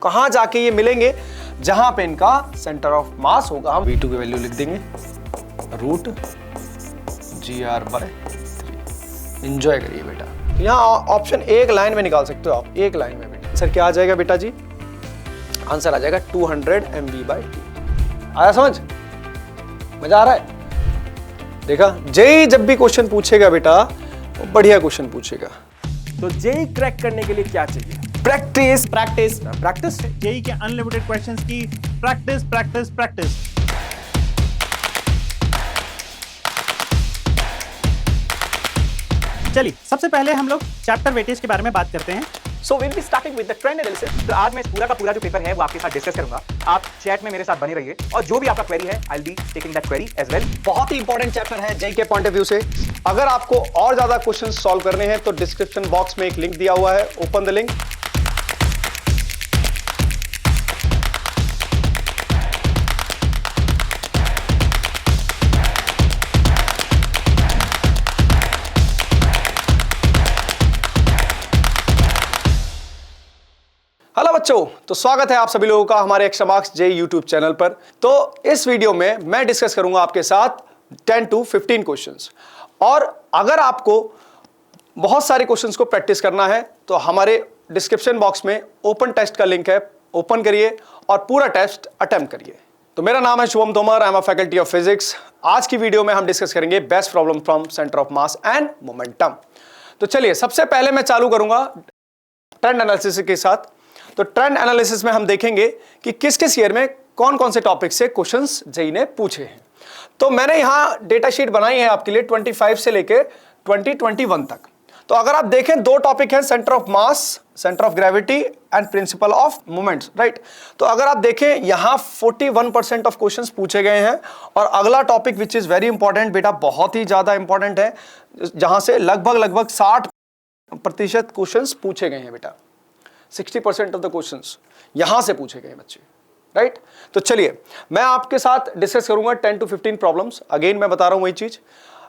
कहां जाके ये मिलेंगे जहां पे इनका सेंटर ऑफ मास होगा। हम V2 की वैल्यू लिख देंगे √GR/3। एंजॉय करिए बेटा। यहाँ ऑप्शन एक लाइन में निकाल सकते हो आप, एक लाइन में बेटा। आंसर क्या आ जाएगा बेटा जी? आंसर आ जाएगा 200 MV/T। आया समझ? मजा आ रहा है? देखा, जेई जब भी क्वेश्चन पूछेगा बेटा वो बढ़िया क्वेश्चन पूछेगा। तो जेई क्रैक करने के लिए क्या चाहिए? प्रैक्टिस। प्रैक्टिस। जेई के अनलिमिटेड क्वेश्चंस की प्रैक्टिस। चलिए सबसे पहले हम लोग चैप्टर वेटेज के बारे में बात करते हैं। So will be starting with the trend analysis. तो आज मैं पूरा का पूरा जो पेपर है वो आपके साथ डिस्कस करूंगा। आप चैट में मेरे साथ बने रहिए और जो भी आपका क्वेरी है I will be taking that query as well. बहुत ही इंपॉर्टेंट चैप्टर है जेई के पॉइंट ऑफ व्यू से। अगर आपको और ज्यादा क्वेश्चन सॉल्व करने हैं तो डिस्क्रिप्शन बॉक्स में एक लिंक दिया हुआ है, ओपन द लिंक। हेलो बच्चों, तो स्वागत है आप सभी लोगों का हमारे extra marks JEE YouTube channel पर। तो इस वीडियो में मैं डिस्कस करूंगा आपके साथ 10 to 15 क्वेश्चंस। और अगर आपको बहुत सारे क्वेश्चंस को प्रैक्टिस करना है तो हमारे डिस्क्रिप्शन बॉक्स में ओपन टेस्ट का लिंक है, ओपन करिए और पूरा टेस्ट अटेम्प्ट करिए। तो मेरा नाम है Shubham Tomar, I am a faculty of physics. आज की वीडियो में हम डिस्कस करेंगे best problem from centre of mass and momentum. तो चलिए सबसे पहले मैं चालू करूंगा ट्रेंड एनालिसिस के साथ। तो ट्रेंड एनालिसिस में हम देखेंगे कि किस किस ईयर में कौन कौन से टॉपिक से क्वेश्चंस जेई ने पूछे हैं। तो मैंने यहां डेटा शीट बनाई है आपके लिए 25 से लेकर 2021 तक। तो अगर आप देखें दो टॉपिक हैं, centre of mass, centre of gravity and principle of moments, right. तो अगर आप देखें यहां 41% ऑफ क्वेश्चंस पूछे गए हैं। और अगला topic which is very important बेटा, बहुत ही ज्यादा इंपॉर्टेंट है, जहां से लगभग 60% क्वेश्चंस पूछे गए हैं बेटा। 60% ऑफ द क्वेश्चंस यहां से पूछे गए बच्चे, राइट। तो चलिए मैं आपके साथ डिस्कस करूंगा 10 to 15 प्रॉब्लम्स। अगेन मैं बता रहा हूं वही चीज,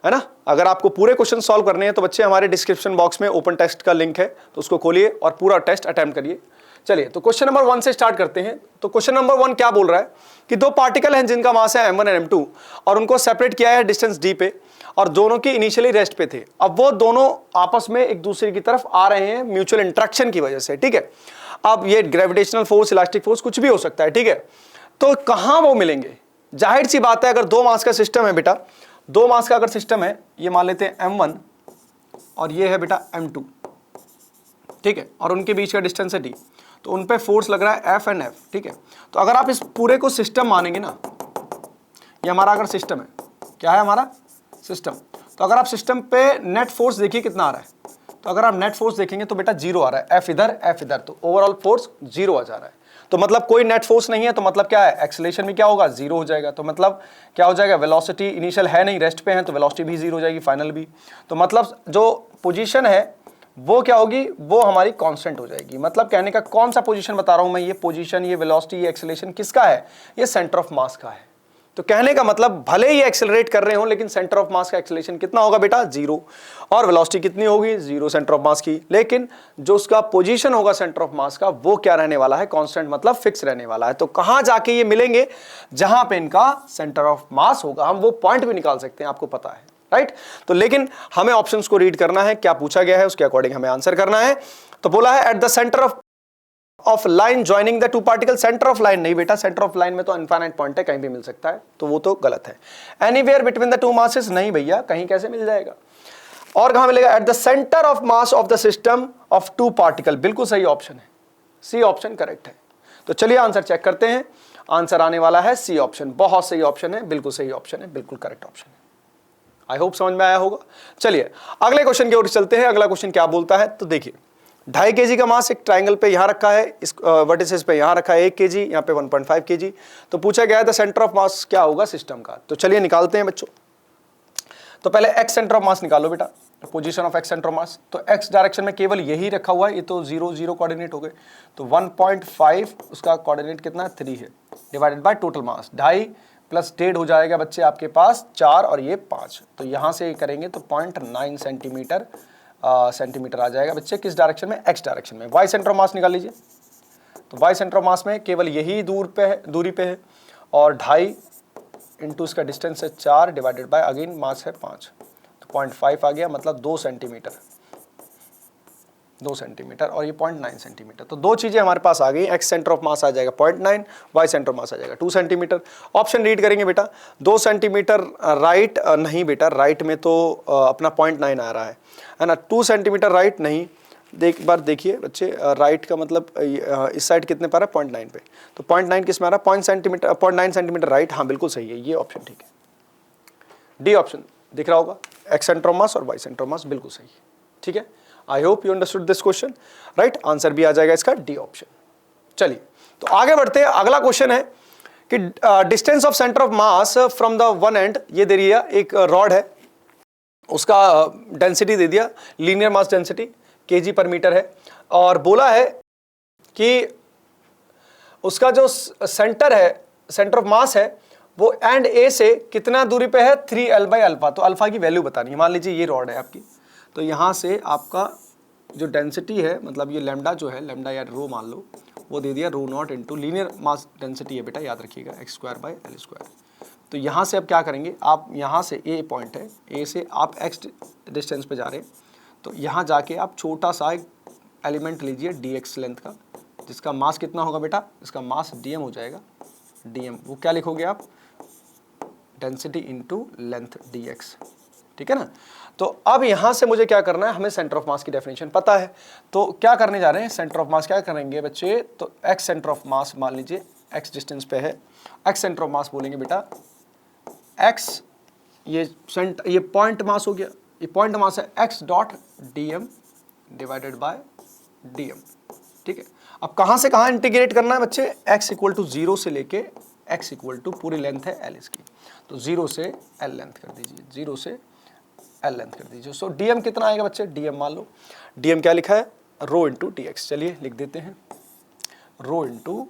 है ना। अगर आपको पूरे क्वेश्चन सॉल्व करने हैं तो बच्चे हमारे डिस्क्रिप्शन बॉक्स में ओपन टेस्ट का लिंक है, तो उसको खोलिए और पूरा टेस्ट अटेम्प्ट करिए। चलिए तो क्वेश्चन नंबर 1 से स्टार्ट करते हैं। तो क्वेश्चन नंबर 1 क्या बोल रहा है कि दो पार्टिकल हैं जिनका मास है m1 और m2 और उनको सेपरेट किया है डिस्टेंस d पे और दोनों की इनिशियली रेस्ट पे थे। अब वो दोनों आपस में एक दूसरे की तरफ आ रहे हैं म्यूचुअल इंट्रैक्शन की वजह से, ठीक है। अब ये ग्रेविटेशनल फोर्स, इलास्टिक फोर्स कुछ भी हो सकता है, ठीक है। तो कहां वो मिलेंगे? जाहिर सी बात है, अगर दो मास का सिस्टम है बेटा, दो मास का अगर सिस्टम है, ये मान लेते हैं m1 और ये है बेटा m2, ठीक है, और उनके बीच का डिस्टेंस है d, तो उन पे फोर्स लग रहा है F एंड F, ठीक है। तो अगर आप इस पूरे को सिस्टम मानेंगे ना, ये हमारा अगर सिस्टम है, क्या है हमारा सिस्टम, तो अगर आप सिस्टम पे नेट फोर्स देखिए कितना आ रहा है, तो अगर आप नेट फोर्स देखेंगे तो बेटा 0 आ रहा है, F इधर, तो ओवरऑल फोर्स 0 आ जा रहा है। तो मतलब कोई नेट फोर्स नहीं है, तो मतलब क्या है, एक्सेलरेशन भी क्या होगा, 0 हो जाएगा। तो मतलब क्या हो जाएगा, वेलोसिटी इनिशियल है नहीं, रेस्ट पे है, तो वेलोसिटी भी 0 हो जाएगी, फाइनल भी। तो मतलब जो पोजीशन है वो क्या होगी, वो हमारी कांस्टेंट हो जाएगी। मतलब कहने का कौन सा पोजीशन बता रहा हूं मैं, ये पोजीशन, ये वेलोसिटी, ये एक्सेलरेशन किसका है, ये सेंटर ऑफ मास का है। तो कहने का मतलब भले ही एक्सेलरेट कर रहे हो लेकिन सेंटर ऑफ मास का एक्सेलरेशन कितना होगा बेटा, 0, और वेलोसिटी कितनी होगी, 0 सेंटर ऑफ मास की। लेकिन जो उसका पोजीशन होगा सेंटर ऑफ मास का, वो क्या रहने वाला है, कांस्टेंट, मतलब फिक्स रहने वाला है। तो कहां जाके ये मिलेंगे, जहां पे इनका सेंटर ऑफ मास होगा। हम वो पॉइंट भी निकाल सकते हैं, आपको पता है, राइट। तो लेकिन हमें ऑप्शंस को रीड करना है, क्या पूछा गया है उसके अकॉर्डिंग हमें आंसर करना है। तो बोला है eight the centre of line joining the two particle, centre of line नहीं बेटा, सेंटर ऑफ लाइन में तो इनफाइनाइट पॉइंट है, कहीं भी मिल सकता है, तो वो तो गलत है। Anywhere between the two masses नहीं भैया, कहीं कैसे मिल जाएगा, और कहां मिलेगा, at the centre of mass of the system of two particle. बिल्कुल सही ऑप्शन है, सी ऑप्शन करेक्ट है। तो चलिए आंसर चेक करते हैं। आंसर आने वाला है सी ऑप्शन, बहुत सही ऑप्शन है, बिल्कुल सही ऑप्शन है, बिल्कुल करेक्ट ऑप्शन है। आई होप समझ में आया होगा। चलिए अगले क्वेश्चन की ओर चलते हैं। अगला क्वेश्चन क्या बोलता है, तो देखिए 2.5 kg का मास एक ट्राइंगल पे यहां रखा है, इस वर्टिसेस पे यहां रखा है 1 kg, यहां पे 1.5 kg। तो पूछा गया है द सेंटर ऑफ मास क्या होगा सिस्टम का। तो चलिए निकालते हैं बच्चों। तो पहले x सेंटर ऑफ मास निकालो बेटा, position of x centre of मास। तो x डायरेक्शन में केवल यही रखा हुआ है, ये तो 0 0 कोऑर्डिनेट हो गए। तो 1.5 उसका कोऑर्डिनेट कितना 3 है, divided by total mass 2.5 plus 1.5 हो जाएगा बच्चे आपके पास 4 और ये 5। तो यहां से करेंगे तो 0.9 सेंटीमीटर आ जाएगा बच्चे, किस डायरेक्शन में, x डायरेक्शन में। y सेंटर ऑफ मास निकाल लीजिए। तो y सेंटर ऑफ मास में केवल यही दूरी पे है और 2.5 इंटू इसका डिस्टेंस है 4 डिवाइडेड बाय अगेन मास है 5, तो 0.5 आ गया, मतलब 2 सेंटीमीटर और ये 0.9 सेंटीमीटर। तो दो चीजें हमारे पास आ गई, x सेंटर ऑफ मास आ जाएगा 0.9, y सेंटर ऑफ मास आ जाएगा 2 सेंटीमीटर। ऑप्शन रीड करेंगे बेटा, 2 सेंटीमीटर राइट नहीं बेटा, राइट में तो अपना 0.9 आ रहा है ना, 2 सेंटीमीटर राइट नहीं, एक बार देखिए बच्चे, राइट का मतलब इस साइड कितने पर है 0.9 पे, तो 0.9 किस में आ रहा है 0.9 सेंटीमीटर राइट, हाँ बिल्कुल सही है, ये ऑप्शन ठीक है, डी ऑप्शन दिख रहा होगा, x सेंटर ऑफ मास और y सेंटर ऑफ मास बिल्कुल सही है, ठीक है। I hope you understood this question, right, answer भी आ जाएगा इसका डी ऑप्शन। चलिए तो आगे बढ़ते हैं, अगला क्वेश्चन है कि distance of centre of mass from the one and, ये दे दिया एक रॉड है, उसका डेंसिटी दे दिया, लीनियर मास डेंसिटी kg पर मीटर है, और बोला है कि उसका जो सेंटर है, सेंटर ऑफ मास है, वो एंड ए से कितना दूरी पे है 3l बाई अल्फा, तो अल्फा की वैल्यू बतानी है। मान लीजिए ये रॉड है आपकी, तो यहाँ से आपका जो डेंसिटी है, मतलब ये लैम्डा जो है, लैम्डा या रो मान लो, वो दे दिया rho naught into linear mass density है बेटा, याद रखिएगा x square by L square. तो यहाँ से अब क्या करेंगे, आप यहाँ से ए पॉइंट है, ए से आप x डिस्टेंस पे जा रहे हैं, तो यहाँ जाके आप छोटा सा एक एलिमेंट लीजिए dx लेंथ का, जिसका मास कितना होगा बेटा, इसका मास dm हो जाएगा, dm वो क्या लिखोगे आप, डेंसिटी इंटू लेंथ dx, ठीक है ना। तो अब यहाँ से मुझे क्या करना है, हमें सेंटर ऑफ मास की डेफिनेशन पता है, तो क्या करने जा रहे हैं, सेंटर ऑफ मास क्या करेंगे बच्चे, तो x सेंटर ऑफ मास मान लीजिए x डिस्टेंस पे है, x सेंटर ऑफ मास बोलेंगे बेटा x, ये पॉइंट मास हो गया, ये पॉइंट मास है x dot dm divided by dm, ठीक है। अब कहाँ से कहाँ इंटीग्रेट करना है बच्चे, x इक्वल टू 0 से लेके x इक्वल टू पूरी लेंथ है l इसकी, तो 0 से l लेंथ कर दीजिए, 0 से l लेंथ कर दीजिए। सो dm कितना आएगा बच्चे, dm मान लो, dm क्या लिखा है, रो इंटू dx, चलिए लिख देते हैं, rho into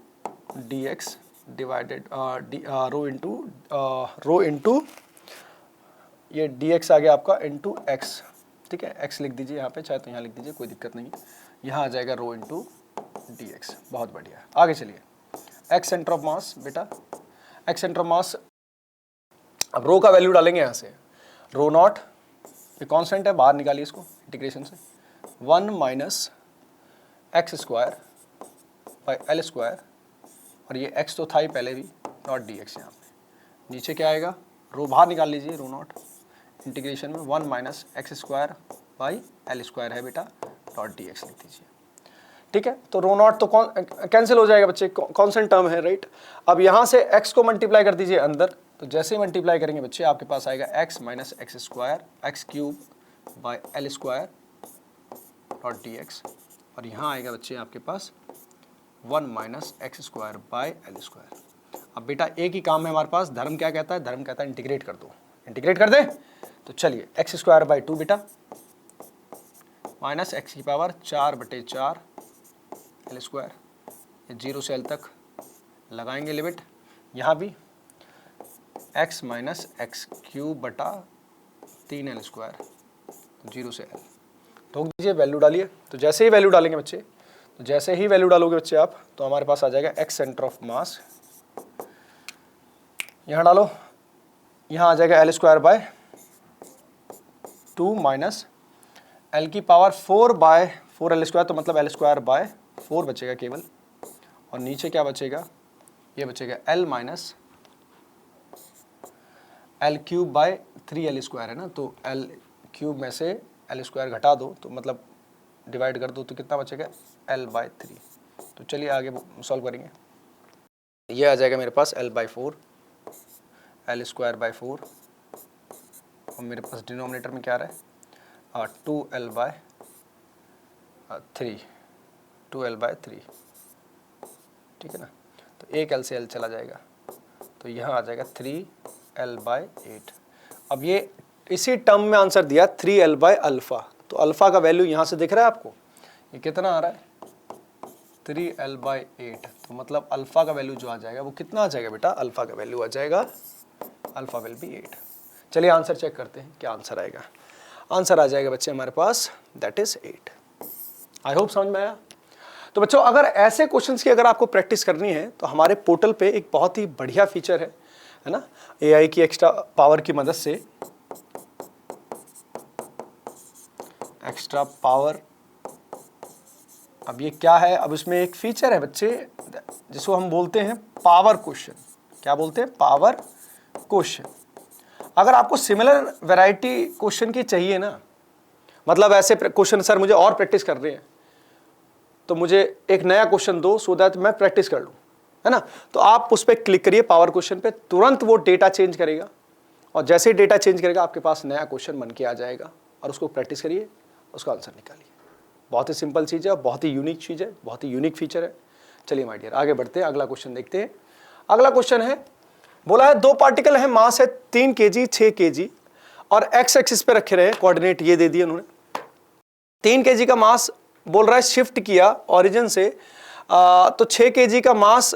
dx divided rho into ये dx आ गया आपका इंटू x, ठीक है, x लिख दीजिए यहाँ पे, चाहे तो यहाँ लिख दीजिए, कोई दिक्कत नहीं है, यहाँ आ जाएगा रो इंटू dx, बहुत बढ़िया। आगे चलिए, x सेंटर ऑफ मास बेटा, x सेंटर ऑफ मास, अब रो का वैल्यू डालेंगे यहाँ से, रो नॉट ये कांस्टेंट है, बाहर निकालिए इसको इंटीग्रेशन से, 1 minus x square by L square, और ये x तो था ही पहले भी, नॉट dx, यहाँ पे नीचे क्या आएगा, रो बाहर निकाल लीजिए, रो नॉट इंटीग्रेशन में 1 minus x square by L square है बेटा, डॉट dx लिख दीजिए, ठीक है। तो रो नॉट तो कैंसिल हो जाएगा बच्चे, कांस्टेंट टर्म है, राइट। अब यहाँ से x को मल्टीप्लाई कर दीजिए अंदर, तो जैसे ही मल्टीप्लाई करेंगे बच्चे आपके पास आएगा x minus x square x cube by L square dot dx, और यहाँ आएगा बच्चे आपके पास 1 minus x square by L square. अब बेटा एक ही काम है हमारे पास, धर्म क्या कहता है, धर्म कहता है इंटीग्रेट कर दो, इंटीग्रेट कर दे, तो चलिए एक्स स्क्वायर बाई 2 बेटा माइनस एक्स की पावर 4/4 एल स्क्वायर, 0 से l तक लगाएंगे लिमिट, यहाँ भी x माइनस एक्स क्यूब बटा 3 एल स्क्वायर, 0 से l, ठोक दीजिए, वैल्यू डालिए। तो जैसे ही वैल्यू डालेंगे बच्चे, तो जैसे ही वैल्यू डालोगे बच्चे आप, तो हमारे पास आ जाएगा x सेंटर ऑफ मास, यहाँ डालो, यहाँ आ जाएगा L square bye 2 minus L की पावर 4 बाय 4 एल स्क्वायर, तो मतलब एल स्क्वायर बाय 4 बचेगा केवल, और नीचे क्या बचेगा, ये बचेगा L minus L cube by 3 L square है ना, तो एल क्यूब में से एल स्क्वायर घटा दो, तो मतलब डिवाइड कर दो, तो कितना बचेगा एल बाय 3। तो चलिए आगे सॉल्व करेंगे, ये आ जाएगा मेरे पास L by 4, L square by 4, और मेरे पास डिनोमिनेटर में क्या आ रहा है 2l बाय 3, 2l बाय 3, ठीक है ना। तो एक l से l चला जाएगा, तो यहाँ आ जाएगा 3l बाय 8। अब ये इसी टर्म में आंसर दिया 3l बाय अल्फ़ा, तो अल्फ़ा का वैल्यू यहाँ से दिख रहा है आपको, ये कितना आ रहा है 3l बाय 8, तो मतलब अल्फ़ा का वैल्यू जो आ जाएगा वो कितना आ जाएगा बेटा, अल्फ़ा का वैल्यू आ जाएगा, अल्फ़ा विल बी 8। चलिए आंसर चेक करते हैं, क्या आंसर आएगा। आंसर आ जाएगा बच्चे हमारे पास, दैट इज 8। आई होप समझ में आया। तो बच्चों अगर ऐसे क्वेश्चंस की अगर आपको प्रैक्टिस करनी है तो हमारे पोर्टल पे एक बहुत ही बढ़िया फीचर है ना, एआई की एक्स्ट्रा पावर की मदद से, एक्स्ट्रा पावर। अब ये क्या है, अब इसमें एक फीचर है बच्चे जिसको हम बोलते हैं पावर क्वेश्चन। क्या बोलते हैं? Power question. अगर आपको सिमिलर वैरायटी क्वेश्चन की चाहिए ना, मतलब ऐसे क्वेश्चन सर मुझे और प्रैक्टिस कर रहे हैं तो मुझे एक नया क्वेश्चन दो सो दैट मैं प्रैक्टिस कर लूं, है ना, तो आप उस पर क्लिक करिए पावर क्वेश्चन पे, तुरंत वो डेटा चेंज करेगा और जैसे ही डेटा चेंज करेगा आपके पास नया क्वेश्चन बन के आ जाएगा और उसको प्रैक्टिस करिए, उसका आंसर निकालिए। बहुत ही सिंपल चीज़ है, बहुत ही यूनिक चीज़ है, बहुत ही यूनिक फीचर है। चलिए माय डियर आगे बढ़ते हैं, अगला क्वेश्चन देखते हैं। अगला क्वेश्चन है, बोला है दो पार्टिकल है, मास है 3 kg 6 kg और एक्स एक्सिस पे रखे रहे, कोऑर्डिनेट ये दे दिए उन्होंने। 3 kg का मास बोल रहा है शिफ्ट किया ओरिजिन से, तो 6 kg का mass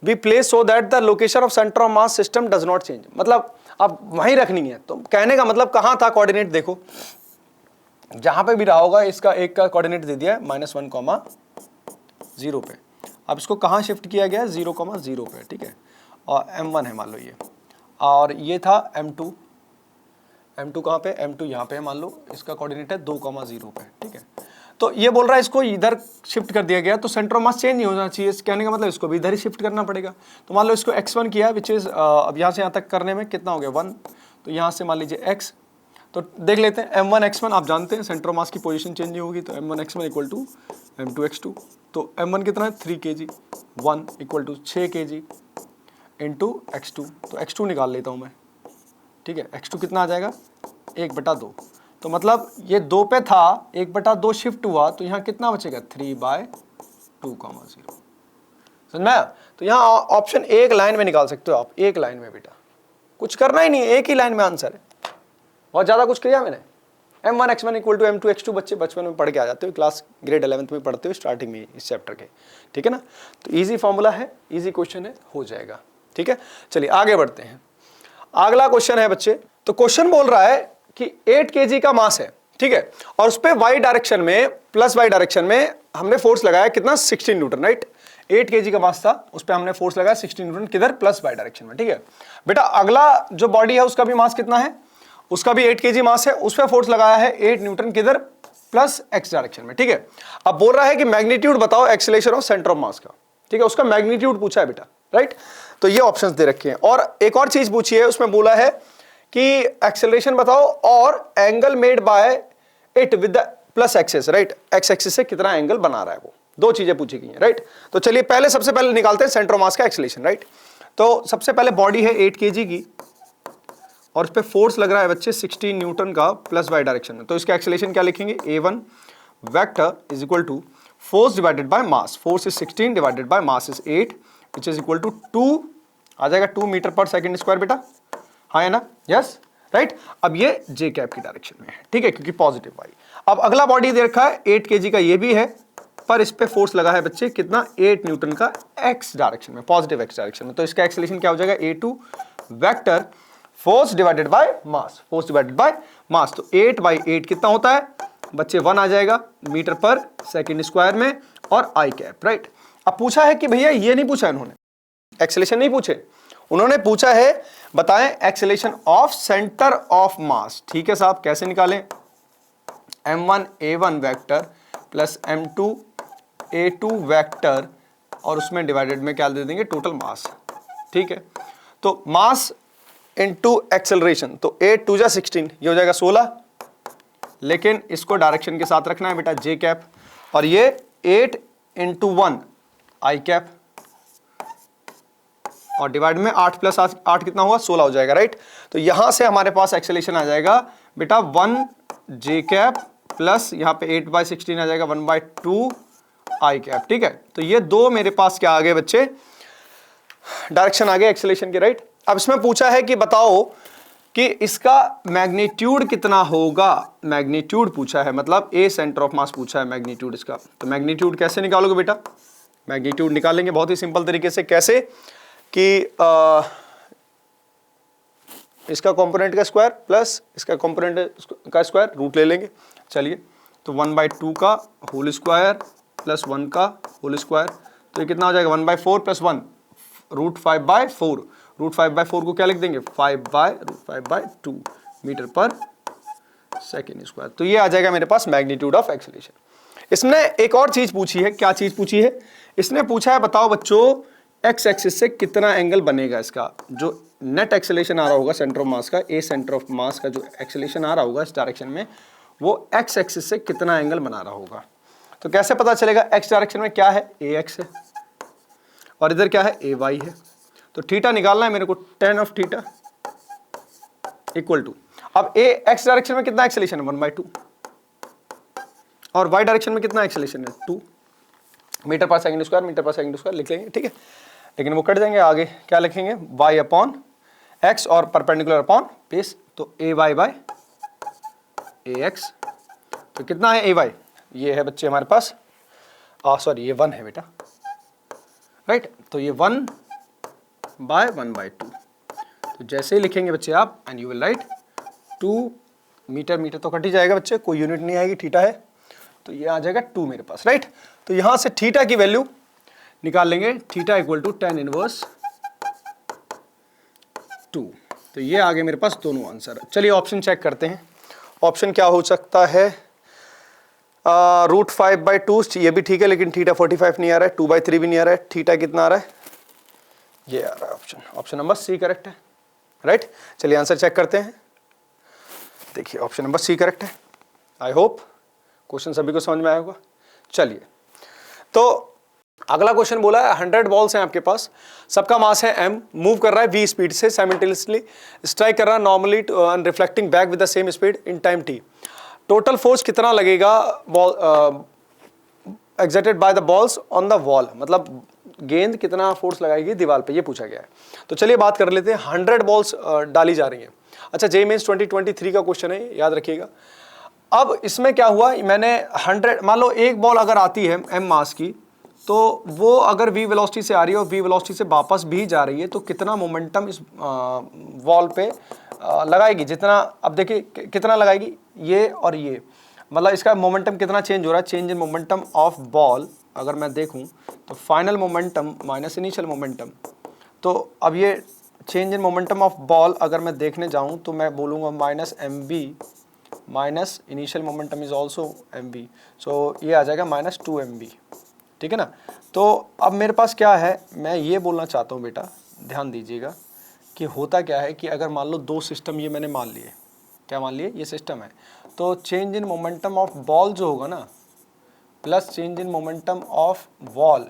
be place so that the location of centre of mass system does not change. मतलब अब वहीं रखनी है, तो कहने का मतलब कहां था कोऑर्डिनेट, देखो जहां पे भी रहा होगा इसका एक का कोऑर्डिनेट दे दिया है -1, 0 पे। अब इसको कहां शिफ्ट किया गया? 0, 0 पे, ठीक है, और m1 है मान लो ये, और ये था m2 कहां पे? m2 यहां पे है मान लो, इसका कोऑर्डिनेट है 2, 0 पे, ठीक है। तो ये बोल रहा है इसको इधर शिफ्ट कर दिया गया तो सेंटर ऑफ मास चेंज नहीं होना चाहिए, कहने का मतलब इसको भी इधर ही शिफ्ट करना पड़ेगा। तो मान लो इसको x1 किया विच इज अब यहाँ से यहाँ तक करने में कितना हो गया 1, तो यहाँ से मान लीजिए x, तो देख लेते हैं m1 x1, आप जानते हैं सेंटर ऑफ मास की पोजीशन चेंज नहीं होगी, तो m1 x1 equal to m2 x2, तो m1 कितना है 3 kg, 1 equal to 6 kg into x2, तो x2 निकाल लेता हूँ मैं, ठीक है। x2 कितना आ जाएगा 1/2, तो मतलब ये 2 पे था, 1/2 शिफ्ट हुआ तो यहाँ कितना बचेगा 3/2, 0। समझ में आया? तो यहाँ ऑप्शन एक लाइन में निकाल सकते हो आप, एक लाइन में बेटा, कुछ करना ही नहीं है, एक ही लाइन में आंसर है, बहुत ज़्यादा कुछ किया मैंने। m1 x1 equal to m2 x2 बच्चे बचपन में पढ़ के आ जाते हो, क्लास ग्रेड 11th में पढ़ते हो स्टार्टिंग में इस चैप्टर के, ठीक है ना। तो इजी फॉर्मूला है, इजी क्वेश्चन है, हो जाएगा, ठीक है। चलिए आगे बढ़ते हैं, अगला क्वेश्चन है बच्चे। तो क्वेश्चन बोल रहा है कि 8 kg का मास है, ठीक है, और उस पर y डायरेक्शन में प्लस y डायरेक्शन में हमने फोर्स लगाया कितना 16 न्यूटन, राइट। 8 kg का मास था, उस पर हमने फोर्स लगाया 16 न्यूटन, किधर? प्लस y डायरेक्शन में, ठीक है बेटा। अगला जो बॉडी है उसका भी मास कितना है? उसका भी 8 kg मास है, उस पर फोर्स लगाया है 8 न्यूटन, किधर? प्लस x डायरेक्शन में, ठीक है। अब बोल रहा है कि मैग्नीट्यूड बताओ एक्सेलरेशन ऑफ सेंटर ऑफ मास का, ठीक है, उसका मैग्नीट्यूड पूछा है बेटा, राइट। तो ये ऑप्शंस दे रखे हैं और एक और चीज पूछी है, उसमें बोला है कि एक्सेलरेशन बताओ और angle made by it with the plus axis, right, x axis से कितना एंगल बना रहा है, वो दो चीजें पूछी गई हैं, राइट। तो चलिए पहले सबसे पहले निकालते हैं सेंटर ऑफ मास का एक्सेलरेशन, राइट। तो सबसे पहले बॉडी है 8 kg की और उस पर फोर्स लग रहा है बच्चे 16 न्यूटन का प्लस y डायरेक्शन में, तो इसका एक्सेलरेशन क्या लिखेंगे? a1 vector is equal to force divided by mass, force is 16 divided by mass is 8 which is equal to 2 आ जाएगा 2 मीटर पर सेकंड स्क्वायर बेटा, हाँ है ना, यस राइट। अब ये जे कैप की डायरेक्शन में है, ठीक है, क्योंकि पॉजिटिव वाई। अब अगला बॉडी दे रखा है 8 kg का, ये भी है, पर इस पे फोर्स लगा है बच्चे कितना 8 न्यूटन का एक्स डायरेक्शन में, पॉजिटिव एक्स डायरेक्शन में, तो इसका एक्सेलरेशन क्या हो जाएगा a2 vector force divided by mass, force divided by मास, तो 8/8 कितना होता है बच्चे 1 आ जाएगा मीटर पर सेकंड स्क्वायर में और आई कैप, राइट। अब पूछा है कि भैया ये नहीं पूछा इन्होंने, एक्सेलरेशन नहीं पूछे, उन्होंने पूछा है बताएं एक्सेलरेशन ऑफ सेंटर ऑफ मास, ठीक है साहब, कैसे निकालें? m1 a1 vector plus m2 a2 vector और उसमें डिवाइडेड में क्या दे देंगे टोटल मास, ठीक है। तो मास इनटू एक्सेलरेशन, तो 8 2 जा 16, ये हो जाएगा 16, लेकिन इसको डायरेक्शन के साथ रखना है बेटा जे कैप, और ये 8 × 1 आई कैप और डिवाइड में 8 + 8 कितना होगा 16 हो जाएगा, राइट। तो यहां से हमारे पास एक्सेलरेशन आ जाएगा बेटा 1 जे कैप प्लस यहाँ पे 8/16 आ जाएगा 1/2 आई कैप, ठीक है। तो ये दो मेरे पास क्या आ गए बच्चे, डायरेक्शन आ गए एक्सेलरेशन के, राइट। अब इसमें पूछा है कि बताओ कि इसका मैग्नीट्यूड कितना होगा, मैग्नीट्यूड पूछा है, मतलब ए सेंटर ऑफ मास पूछा है मैग्नीट्यूड इसका। तो मैग्नीट्यूड कैसे निकालोगे बेटा? मैग्नीट्यूड निकालेंगे बहुत ही सिंपल तरीके से, कैसे कि इसका कंपोनेंट का स्क्वायर प्लस इसका कंपोनेंट का स्क्वायर रूट ले लेंगे। चलिए तो 1/2 का होल स्क्वायर प्लस 1 का होल स्क्वायर, तो ये कितना हो जाएगा 1/4 प्लस 1 √5/4। √5/4 को क्या लिख देंगे 5/√5/2 मीटर पर सेकेंड स्क्वायर। तो ये आ जाएगा मेरे पास मैग्नीट्यूड ऑफ एक्सेलरेशन। इसने एक और चीज पूछी है, क्या चीज पूछी है, इसने पूछा है बताओ बच्चों एक्स एक्सिस से कितना एंगल बनेगा इसका, जो नेट एक्सेलरेशन आ रहा होगा सेंटर ऑफ मास का, ए सेंटर ऑफ मास का जो एक्सेलरेशन आ रहा होगा इस डायरेक्शन में, वो एक्स एक्सिस से कितना एंगल बना रहा होगा। तो कैसे पता चलेगा, एक्स डायरेक्शन में क्या है ए एक्स है और इधर क्या है ए वाई है। तो थीटा निकालना है मेरे को, tan of theta equal to, अब ए एक्स डायरेक्शन में कितना एक्सेलरेशन है 1/2 और वाई डायरेक्शन में कितना एक्सेलरेशन है 2 metre per second square, metre per second square लिख लेंगे, ठीक है। लेकिन वो कट जाएंगे, आगे क्या लिखेंगे y अपॉन एक्स और परपेंडिकुलर अपॉन बेस, तो ए वाई बाय ए एक्स। तो कितना है ए वाई, ये है बच्चे हमारे पास, सॉरी ये 1 है बेटा, राइट। तो ये 1/1/2। तो जैसे ही लिखेंगे बच्चे आप, and you will write 2 metre, metre तो कट ही जाएगा बच्चे, कोई यूनिट नहीं आएगी, थीटा है, तो ये आ जाएगा 2 मेरे पास, राइट। तो यहां से थीटा की वैल्यू निकाल लेंगे, theta equal to tan inverse 2। तो ये आ गए मेरे पास दोनों आंसर। चलिए ऑप्शन चेक करते हैं, ऑप्शन क्या हो सकता है, √5/2 ये भी ठीक है, लेकिन थीटा 45 नहीं आ रहा है, 2/3 भी नहीं आ रहा है, थीटा कितना आ रहा है, ये आ रहा है option, option number C correct है, राइट। चलिए आंसर चेक करते हैं, देखिए ऑप्शन नंबर सी करेक्ट है। आई होप क्वेश्चन सभी को समझ में आया होगा। चलिए तो अगला क्वेश्चन बोला है 100 बॉल्स हैं आपके पास, सबका मास है m, मूव कर रहा है v स्पीड से, साइमल्टेनियसली स्ट्राइक कर रहा है normally and reflecting back with the same speed in time t। Total force कितना लगेगा ball exerted by the balls on the wall, मतलब गेंद कितना फोर्स लगाएगी दीवार पे, ये पूछा गया है। तो चलिए बात कर लेते हैं, 100 बॉल्स डाली जा रही हैं। अच्छा जेईई मेंस 2023 का क्वेश्चन है, याद रखिएगा। अब इसमें क्या हुआ, मैंने 100, मान लो एक बॉल अगर आती है m मास की, तो वो अगर v वेलोसिटी से आ रही है और v वेलोसिटी से वापस भी जा रही है, तो कितना मोमेंटम इस वॉल पे लगाएगी, जितना, अब देखिए कितना लगाएगी, ये और ये, मतलब इसका मोमेंटम कितना चेंज हो रहा है, change in momentum of ball अगर मैं देखूं तो final momentum minus initial momentum. तो अब ये change in momentum of ball अगर मैं देखने जाऊं तो मैं बोलूँगा minus mv minus initial momentum is also mv, सो ये आ जाएगा माइनस 2mv, ठीक है ना। तो अब मेरे पास क्या है, मैं ये बोलना चाहता हूँ बेटा, ध्यान दीजिएगा कि होता क्या है कि अगर मान लो दो सिस्टम ये मैंने मान लिए, क्या मान लिए, ये सिस्टम है, तो change in momentum of ball जो होगा ना plus change in momentum of wall,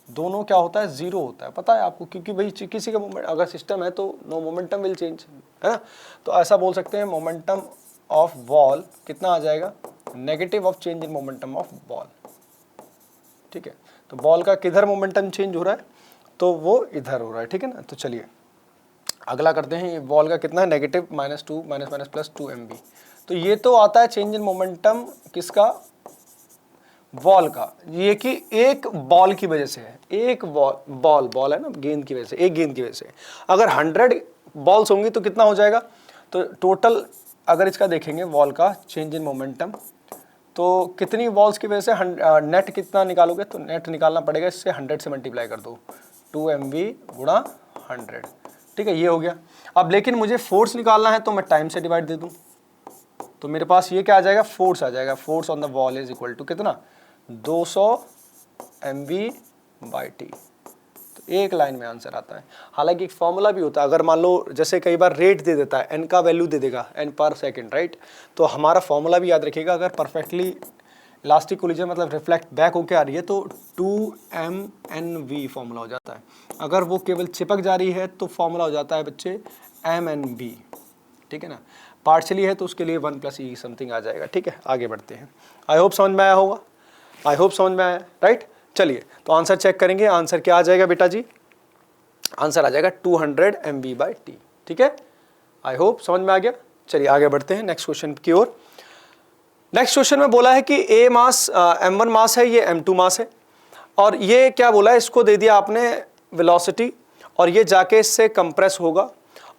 दोनों क्या होता है, जीरो होता है, पता है आपको, क्योंकि भाई किसी का मोमेंट अगर सिस्टम है तो नो मोमेंटम विल चेंज, है ना। तो ऐसा बोल सकते हैं मोमेंटम ऑफ वॉल कितना आ जाएगा, negative of change in momentum of ball, ठीक है। तो बॉल का किधर मोमेंटम चेंज हो रहा है, तो वो इधर हो रहा है, ठीक है ना। तो चलिए अगला करते हैं, बॉल का कितना है, नेगेटिव -2 माइनस प्लस 2mv। तो ये तो आता है चेंज इन मोमेंटम किसका, बॉल का, ये कि एक बॉल की वजह से है, एक बॉल है ना, गेंद की वजह से, एक गेंद की वजह से। अगर 100 बॉल्स होंगी तो कितना हो जाएगा, तो टोटल अगर इसका देखेंगे वॉल का चेंज इन मोमेंटम, तो कितनी बॉल्स की वजह से नेट कितना निकालोगे, तो नेट निकालना पड़ेगा इससे 100 से मल्टीप्लाई कर दो, 2mv गुणा 100, ठीक है, ये हो गया। अब लेकिन मुझे फोर्स निकालना है तो मैं टाइम से डिवाइड दे दूं, तो मेरे पास ये क्या आ जाएगा, फोर्स आ जाएगा, force on the wall is equal to कितना, 200 mv/t। तो एक लाइन में आंसर आता है। हालांकि एक फॉर्मूला भी होता है, अगर मान लो जैसे कई बार रेट दे देता है, एन का वैल्यू दे देगा, एन पर सेकेंड, राइट, तो हमारा फॉर्मूला भी याद रखिएगा, अगर परफेक्टली इलास्टिक कोलिजन मतलब रिफ्लेक्ट बैक होकर आ रही है तो 2mnv फॉर्मूला हो जाता है। अगर वो केवल चिपक जा रही है तो फॉर्मूला हो जाता है बच्चे mnb, ठीक है ना। पार्शियली है तो उसके लिए 1 + e समथिंग आ जाएगा, ठीक है। आगे बढ़ते हैं, आई होप समझ में आया होगा, आई होप समझ में आया, राइट। चलिए तो आंसर चेक करेंगे, आंसर क्या आ जाएगा बेटा जी, आंसर आ जाएगा 200 mv/t, ठीक है। आई होप समझ में आ गया। चलिए आगे बढ़ते हैं नेक्स्ट क्वेश्चन की ओर। नेक्स्ट क्वेश्चन में बोला है कि ए मास m1 मास है, ये m2 मास है, और ये क्या बोला है, इसको दे दिया आपने वेलोसिटी, और ये जाके इससे कंप्रेस होगा,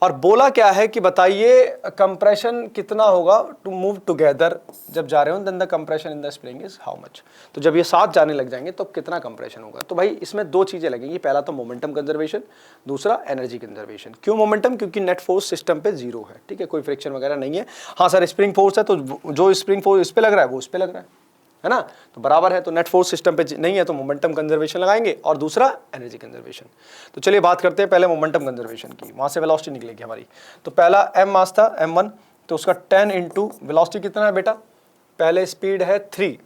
और बोला क्या है कि बताइए कंप्रेशन कितना होगा टू मूव टुगेदर जब जा रहे हो, then the compression in the spring is how much. तो जब ये साथ जाने लग जाएंगे तो कितना कंप्रेशन होगा। तो भाई इसमें दो चीजें लगेंगी, पहला तो मोमेंटम कंजर्वेशन, दूसरा एनर्जी कंजर्वेशन। क्यों मोमेंटम? क्योंकि नेट फोर्स सिस्टम पे जीरो है, ठीक है, कोई फ्रिक्शन वगैरह नहीं है। हाँ सर स्प्रिंग फोर्स है, तो जो स्प्रिंग फोर्स इस पे लग रहा है वो उस पे लग रहा है ना, तो बराबर है। तो नेट फोर्स सिस्टम पे नहीं है तो मोमेंटम कंजर्वेशन लगाएंगे, और दूसरा एनर्जी कंजर्वेशन। तो चलिए बात करते हैं पहले मोमेंटम कंजर्वेशन की, वहां से वेलोसिटी निकलेगी हमारी। तो पहला m मास था m1, तो उसका 10 इंटू वेलोसिटी कितना है बेटा, पहले स्पीड है 3।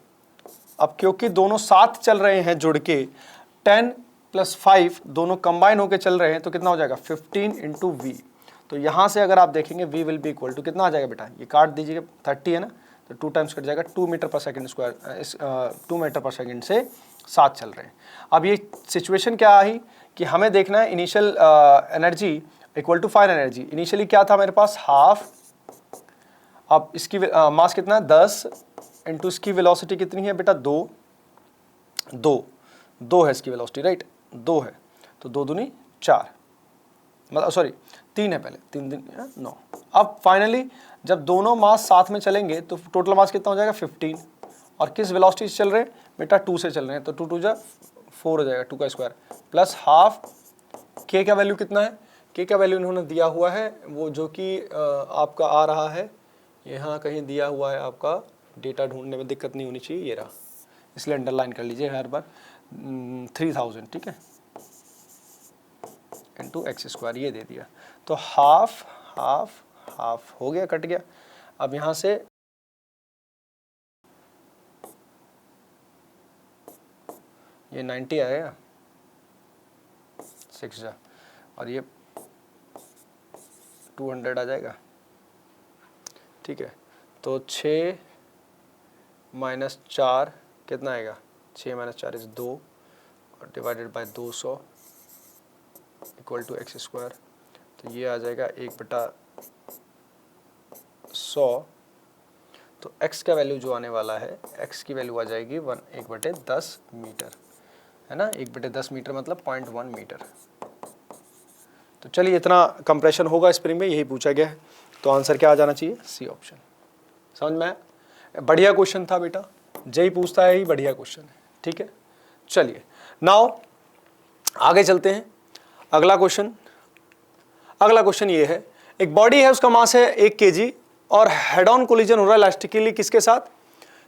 अब क्योंकि दोनों साथ चल रहे हैं जुड़ के, 10 + 5 दोनों कंबाइन होकर चल रहे हैं, तो कितना हो जाएगा 15 इंटू वी। तो यहां से अगर आप देखेंगे v will be equal to कितना आ जाएगा बेटा, ये काट दीजिएगा, 30 है ना, तो 2 टाइम्स कट जाएगा, 2 metre per second square, 2 metre per second से साथ चल रहे हैं। अब ये सिचुएशन क्या आई कि हमें देखना है initial energy equal to final energy. Initially क्या था मेरे पास, हाफ, अब इसकी मास कितना है 10 इंटू इसकी वेलोसिटी कितनी है बेटा 2 है इसकी वेलोसिटी, राइट, 2 है, तो 2 दूनी 4, मतलब सॉरी 3 है, पहले 3 दिन 9। अब फाइनली जब दोनों मास साथ में चलेंगे तो टोटल मास कितना हो जाएगा 15, और किस वेलोसिटी से चल रहे हैं बेटा 2 से चल रहे हैं, तो 2 2 जा 4 हो जाएगा, 2 का स्क्वायर प्लस हाफ। के का वैल्यू कितना है, के का वैल्यू इन्होंने दिया हुआ है वो जो कि आपका आ रहा है यहाँ कहीं दिया हुआ है, आपका डेटा ढूंढने में दिक्कत नहीं होनी चाहिए, ये रहा, इसलिए अंडरलाइन कर लीजिए हर बार, 3000, ठीक है, इंटू एक्स स्क्वायर, ये दे दिया, तो हाफ हाफ हाफ हो गया, कट गया। अब यहां से ये 90 आएगा 6 जा, और ये 200 आ जाएगा, ठीक है। तो 6 - 4 कितना आएगा, 6 - 4 इज 2, और divided by 200 equal to X square, तो ये आ जाएगा 1/100। तो x का वैल्यू जो आने वाला है, x की वैल्यू आ जाएगी 1/10 मीटर, है ना, 1/10 मीटर मतलब 0.1 मीटर। तो चलिए इतना कंप्रेशन होगा स्प्रिंग में, यही पूछा गया है, तो आंसर क्या आ जाना चाहिए, सी ऑप्शन। समझ में आया? बढ़िया क्वेश्चन था बेटा, जेई पूछता है, ही बढ़िया क्वेश्चन है, ठीक है। चलिए नाउ आगे चलते हैं, अगला क्वेश्चन ये है, एक बॉडी है, उसका मास है 1 kg, और हेड ऑन कोलिजन हो रहा है इलास्टिकली किसके साथ,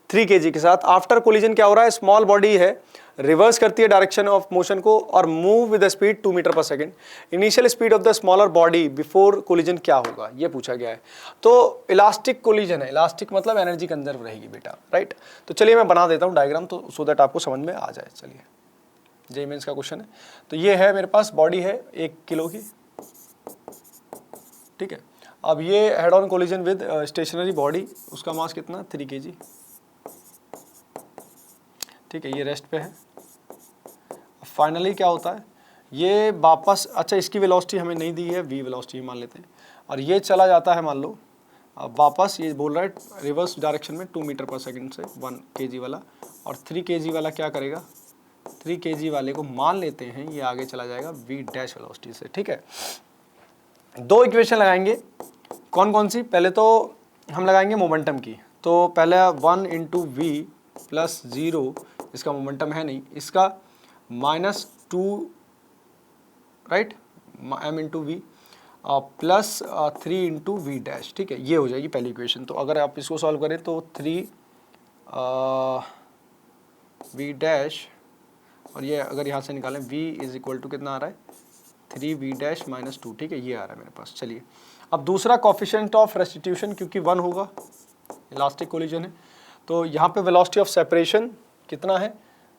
3 kg के साथ। आफ्टर कोलिजन क्या हो रहा है, स्मॉल बॉडी है, रिवर्स करती है डायरेक्शन ऑफ मोशन को और move with the speed 2 metre per second. Initial speed of the smaller body before collision क्या होगा, ये पूछा गया है। तो इलास्टिक कोलिजन है, इलास्टिक मतलब एनर्जी कंजर्व रहेगी बेटा, राइट। तो चलिए मैं बना देता हूँ डायग्राम, तो सो दैट आपको समझ में आ जाए। चलिए जेईई मेंस का क्वेश्चन है, तो ये है मेरे पास बॉडी है 1 किलो की, ठीक है। अब ये head on collision with stationary body, उसका मास कितना 3 kg, ठीक है, ये रेस्ट पे है। फाइनली क्या होता है, ये वापस, अच्छा इसकी वेलोसिटी हमें नहीं दी है, v वेलोसिटी मान लेते हैं, और ये चला जाता है मान लो, अब वापस ये बोल रहा है रिवर्स डायरेक्शन में 2 मीटर पर सेकंड से 1 kg वाला, और 3 kg वाला क्या करेगा, 3 kg वाले को मान लेते हैं ये आगे चला जाएगा v डैश वेलोसिटी से, ठीक है। दो इक्वेशन लगाएंगे, कौन कौन सी, पहले तो हम लगाएंगे मोमेंटम की, तो पहले 1 इंटू वी प्लस 0, इसका मोमेंटम है नहीं, इसका -2 right, m into V plus 3 into V dash, ठीक है, ये हो जाएगी पहली इक्वेशन। तो अगर आप इसको सॉल्व करें तो 3 वी डैश, और ये अगर यहाँ से निकालें v इज इक्वल टू कितना आ रहा है 3 वी डैश -2, ठीक है, ये आ रहा है मेरे पास। चलिए अब दूसरा कोफिशिएंट ऑफ रेस्टिट्यूशन, क्योंकि 1 होगा, इलास्टिक कोलिजन है, तो यहाँ पे वेलोसिटी ऑफ सेपरेशन कितना है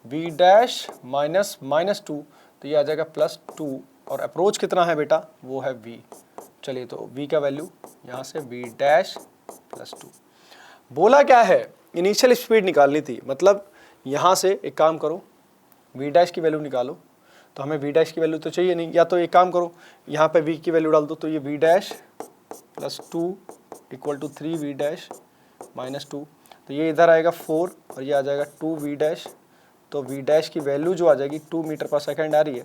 v डैश -2, तो ये आ जाएगा +2, और अप्रोच कितना है बेटा, वो है v। चलिए तो v का वैल्यू यहाँ से v डैश +2। बोला क्या है, इनिशियल स्पीड निकालनी थी, मतलब यहाँ से एक काम करो v डैश की वैल्यू निकालो, तो हमें v डैश की वैल्यू तो चाहिए नहीं, या तो एक काम करो यहाँ पे v की वैल्यू डाल दो, तो ये v dash +2 equal to 3 v dash -2, तो ये इधर आएगा 4, और ये आ जाएगा 2 v डैश, तो v डैश की वैल्यू जो आ जाएगी 2 मीटर पर सेकंड आ रही है।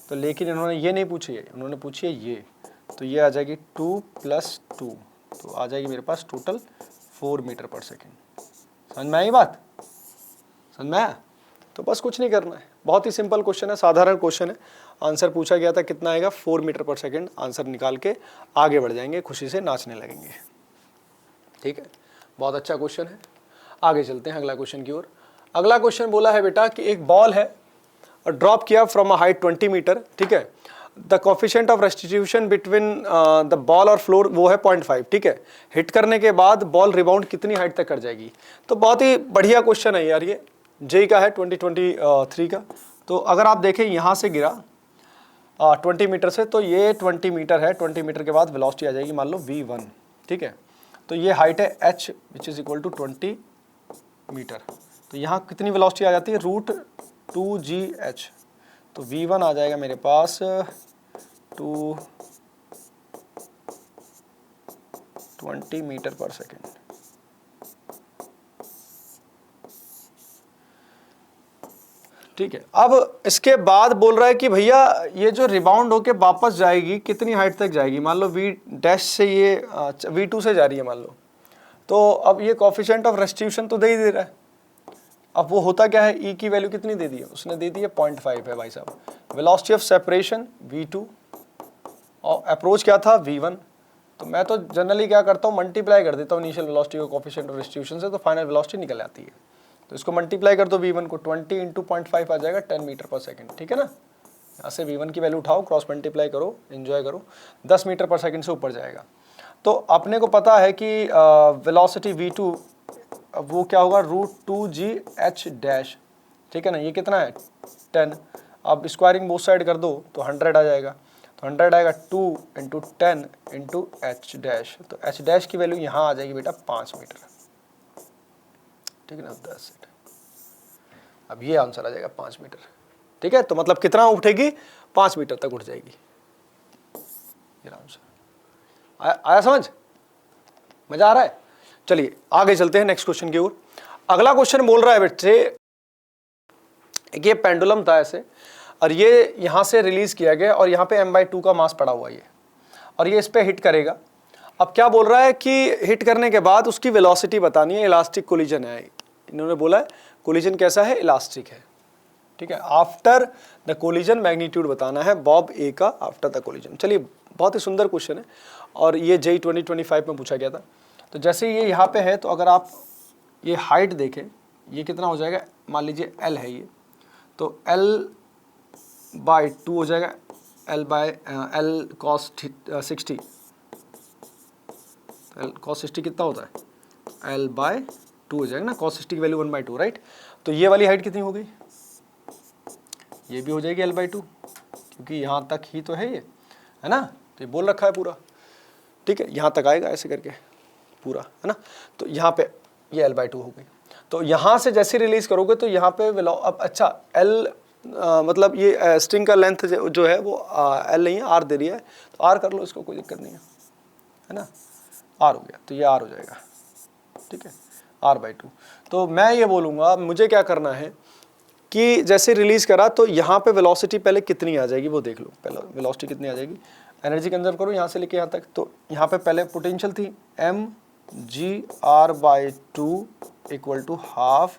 तो लेकिन इन्होंने ये नहीं पूछी है, उन्होंने पूछी है ये, तो ये आ जाएगी 2 + 2, तो आ जाएगी मेरे पास टोटल 4 मीटर पर सेकेंड। समझ में आई बात? समझ में आया? तो बस कुछ नहीं करना है, बहुत ही सिंपल क्वेश्चन है, साधारण क्वेश्चन है। आंसर पूछा गया था कितना आएगा, 4 मीटर पर सेकेंड। आंसर निकाल के आगे बढ़ जाएंगे, खुशी से नाचने लगेंगे। ठीक है, बहुत अच्छा क्वेश्चन है। आगे चलते हैं अगला क्वेश्चन की ओर। अगला क्वेश्चन बोला है बेटा कि एक बॉल है और ड्रॉप किया फ्रॉम अ हाइट 20 मीटर। ठीक है, the coefficient of restitution between the ball और फ्लोर वो है 0.5। ठीक है, हिट करने के बाद बॉल रिबाउंड कितनी हाइट तक कर जाएगी। तो बहुत ही बढ़िया क्वेश्चन है यार, ये जेई का है 2023 का। तो अगर आप देखें यहाँ से गिरा 20 मीटर से, तो ये 20 मीटर है। 20 मीटर के बाद वेलोसिटी आ जाएगी मान लो v1। ठीक है, तो ये हाइट है h which is equal to 20 metre. तो यहाँ कितनी वेलोसिटी आ जाती है, √2gh। तो v1 आ जाएगा मेरे पास 20 मीटर पर सेकेंड। ठीक है, अब इसके बाद बोल रहा है कि भैया ये जो रिबाउंड होके वापस जाएगी कितनी हाइट तक जाएगी। मान लो v' से ये v2 से जा रही है मान लो, तो अब ये कोफिशिएंट ऑफ रेस्टिट्यूशन तो दे ही दे रहा है। अब वो होता क्या है, e की वैल्यू कितनी दे दी है उसने, दे दी है 0.5 है भाई साहब। वेलोसिटी ऑफ सेपरेशन v2 और अप्रोच क्या था v1। तो मैं तो जनरली क्या करता हूँ, मल्टीप्लाई कर देता हूँ इनिशियल वेलोसिटी को कोफिशिएंट ऑफ रेस्टिट्यूशन से, तो फाइनल वेलोसिटी निकल आती है। तो इसको मल्टीप्लाई कर दो v1 को, 20 × 0.5 आ जाएगा 10 मीटर पर सेकेंड। ठीक है ना, यहाँ से v1 की वैल्यू उठाओ, क्रॉस मल्टीप्लाई करो, एंजॉय करो, 10 मीटर पर सेकेंड से ऊपर जाएगा। तो अपने को पता है कि वेलोसिटी v2 वो क्या होगा, √2gh'। ठीक है ना, ये कितना है 10। अब स्क्वायरिंग बोथ साइड कर दो तो 100 आ जाएगा। तो 100 आएगा 2 × 10 × h'। तो h' की वैल्यू यहाँ आ जाएगी बेटा 5 मीटर। ठीक है ना, 10। अब ये आंसर आ जाएगा 5 मीटर। ठीक है, तो मतलब कितना उठेगी, 5 मीटर तक उठ जाएगी। ये आंसर आया समझ, मजा आ रहा है। चलिए आगे चलते हैं नेक्स्ट क्वेश्चन की ओर। अगला क्वेश्चन बोल रहा है बच्चे, ये पेंडुलम था ऐसे, और ये यहाँ से रिलीज किया गया और यहाँ पे m/2 का मास पड़ा हुआ है ये, और ये इस पे हिट करेगा। अब क्या बोल रहा है कि हिट करने के बाद उसकी वेलोसिटी बतानी है। इलास्टिक कोलिजन है, इन्होंने बोला है कोलिजन कैसा है, इलास्टिक है। ठीक है, आफ्टर द कोलिजन मैग्नीट्यूड बताना है बॉब ए का आफ्टर द कोलिजन। चलिए, बहुत ही सुंदर क्वेश्चन है और ये जेई 2025 में पूछा गया था। तो जैसे ये यहाँ पे है, तो अगर आप ये हाइट देखें, ये कितना हो जाएगा, मान लीजिए l है ये, तो l/2 हो जाएगा, l cos 60। l cos 60 कितना होता है, l/2 हो जाएगा ना, cos 60 की वैल्यू 1/2, राइट। तो ये वाली हाइट कितनी हो गई, ये भी हो जाएगी l/2, क्योंकि यहाँ तक ही तो है ये, है ना। तो ये बोल रखा है पूरा, ठीक है, यहाँ तक आएगा ऐसे करके पूरा, है ना। तो यहाँ पे ये l/2 हो गई। तो यहाँ से जैसे रिलीज करोगे तो यहाँ पे अब अच्छा l मतलब ये स्ट्रिंग का लेंथ जो है वो l नहीं है, r दे रही है, तो r कर लो इसको, कोई दिक्कत नहीं है ना। r हो गया, तो ये r हो जाएगा, ठीक है, r/2। तो मैं ये बोलूँगा, मुझे क्या करना है कि जैसे रिलीज करा तो यहाँ पे वेलोसिटी पहले कितनी आ जाएगी वो देख लो। पहले वेलोसिटी कितनी आ जाएगी, एनर्जी कंजर्व करो यहाँ से लेके यहाँ तक। तो यहाँ पे पहले पोटेंशियल थी mgr/2 equal to half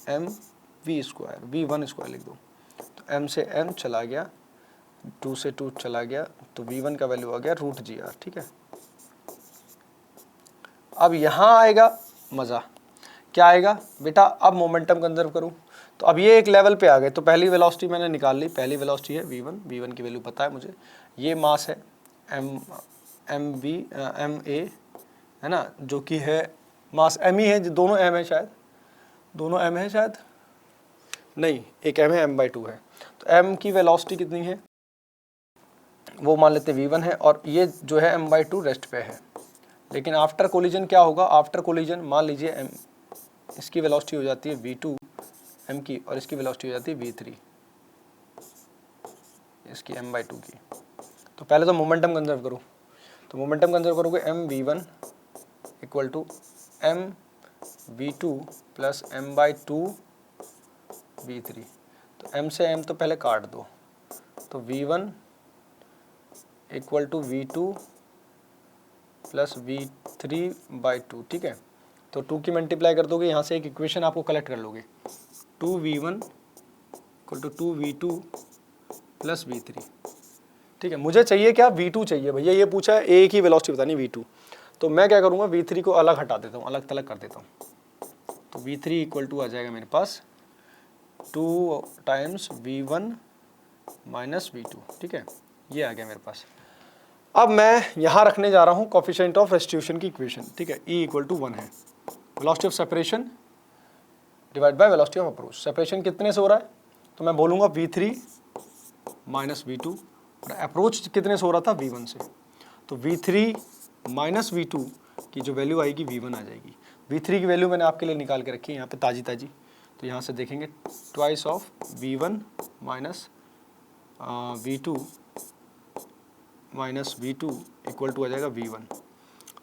mv², v1² लिख दो। तो m से m चला गया, 2 से 2 चला गया, तो v1 का वैल्यू आ गया √gr, ठीक है। अब यहाँ आएगा मज़ा, क्या आएगा बेटा, अब मोमेंटम कंजर्व करूँ। तो अब ये एक लेवल पे आ गए। तो पहली वेलोसिटी मैंने निकाल ली, पहली वेलोसिटी है v1 की वैल्यू पता है मुझे। ये मास है ma है ना, जो कि है मास m ही है, दोनों m है शायद, दोनों m है शायद, नहीं एक m है, m/2 है। तो m की वेलोसिटी कितनी है वो मान लेते v1 है, और ये जो है m/2 रेस्ट पे है। लेकिन आफ्टर कोलिजन क्या होगा, आफ्टर कोलिजन मान लीजिए m, इसकी वेलोसिटी हो जाती है v2 m की, और इसकी वेलोसिटी हो जाती है v3 इसकी m/2 की। तो पहले तो मोमेंटम कंजर्व करो। तो मोमेंटम कंजर्व करोगे mv1 equal to mv2 plus m/2 v3। तो m से m तो पहले काट दो, तो v1 equal to V2 plus V3/2, ठीक है। तो 2 की मल्टीप्लाई कर दोगे, यहाँ से एक इक्वेशन आपको कलेक्ट कर लोगे, 2V1 equal to 2V2 plus V3, ठीक है। मुझे चाहिए क्या, V2 चाहिए भैया, ये पूछा है, एक ही वेलोसिटी बतानी V2, तो मैं क्या करूँगा, V3 को अलग हटा देता हूँ, अलग थलग कर देता हूँ। तो V3 इक्वल टू आ जाएगा मेरे पास 2 टाइम्स V1 माइनस V2, ठीक है, ये आ गया मेरे पास। अब मैं यहाँ रखने जा रहा हूँ कोफिशिएंट ऑफ रेस्टिट्यूशन की इक्वेशन, ठीक है। E इक्वल टू 1 है, velocity of separation divide by velocity of approach. Separation कितने से हो रहा है, तो मैं बोलूँगा V3 माइनस V2, और अप्रोच कितने से हो रहा था, V1 से। तो V3 माइनस V2 की जो वैल्यू आएगी V1 आ जाएगी। V3 की वैल्यू मैंने आपके लिए निकाल के रखी है यहाँ पे ताजी ताजी, तो यहाँ से देखेंगे twice of V1 minus V2 minus V2 equal to आ जाएगा V1।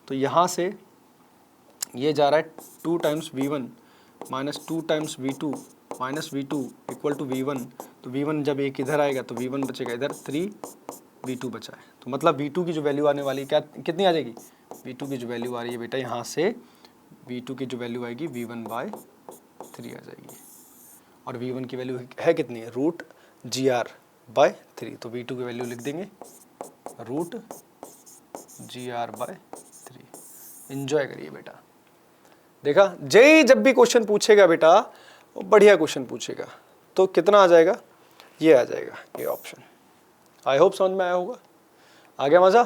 तो यहाँ से ये जा रहा है 2 times V1 minus 2 times V2 minus V2 equal to V1। तो V1 जब एक इधर आएगा तो V1 बचेगा इधर, 3 V2 बचा है। तो मतलब V2 की जो वैल्यू आने वाली क्या, कितनी आ जाएगी, V2 की जो वैल्यू आ रही है बेटा, यहाँ से V2 की जो वैल्यू आएगी V1/3 आ जाएगी। और V1 की वैल्यू है कितनी है, √GR/3। तो V2 की वैल्यू लिख देंगे √GR/3। एंजॉय करिए बेटा। देखा, जेई जब भी क्वेश्चन पूछेगा बेटा, वो बढ़िया क्वेश्चन पूछेगा, तो कितना आ जाएगा, ये आ जाएगा, ये ऑप्शन। आई होप समझ में आया होगा, आ गया मज़ा।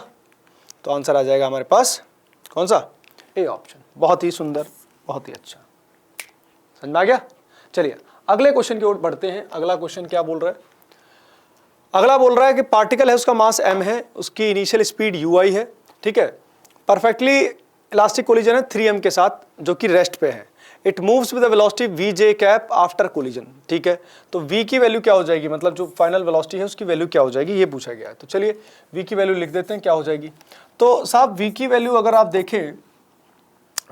तो आंसर आ जाएगा हमारे पास कौन सा, ए ऑप्शन। बहुत ही सुंदर, बहुत ही अच्छा, समझ में आ गया। चलिए अगले क्वेश्चन की ओर बढ़ते हैं। अगला क्वेश्चन क्या बोल रहा है, अगला बोल रहा है कि पार्टिकल है, उसका मास m है, उसकी इनिशियल स्पीड ui है, ठीक है। परफेक्टली इलास्टिक कोलिजन है 3m के साथ, जो कि रेस्ट पे है। It moves with the velocity vj cap after collision, ठीक है। तो v की वैल्यू क्या हो जाएगी, मतलब जो फाइनल वेलोसिटी है उसकी वैल्यू क्या हो जाएगी, ये पूछा गया है। तो चलिए v की वैल्यू लिख देते हैं, क्या हो जाएगी। तो साहब v की वैल्यू अगर आप देखें,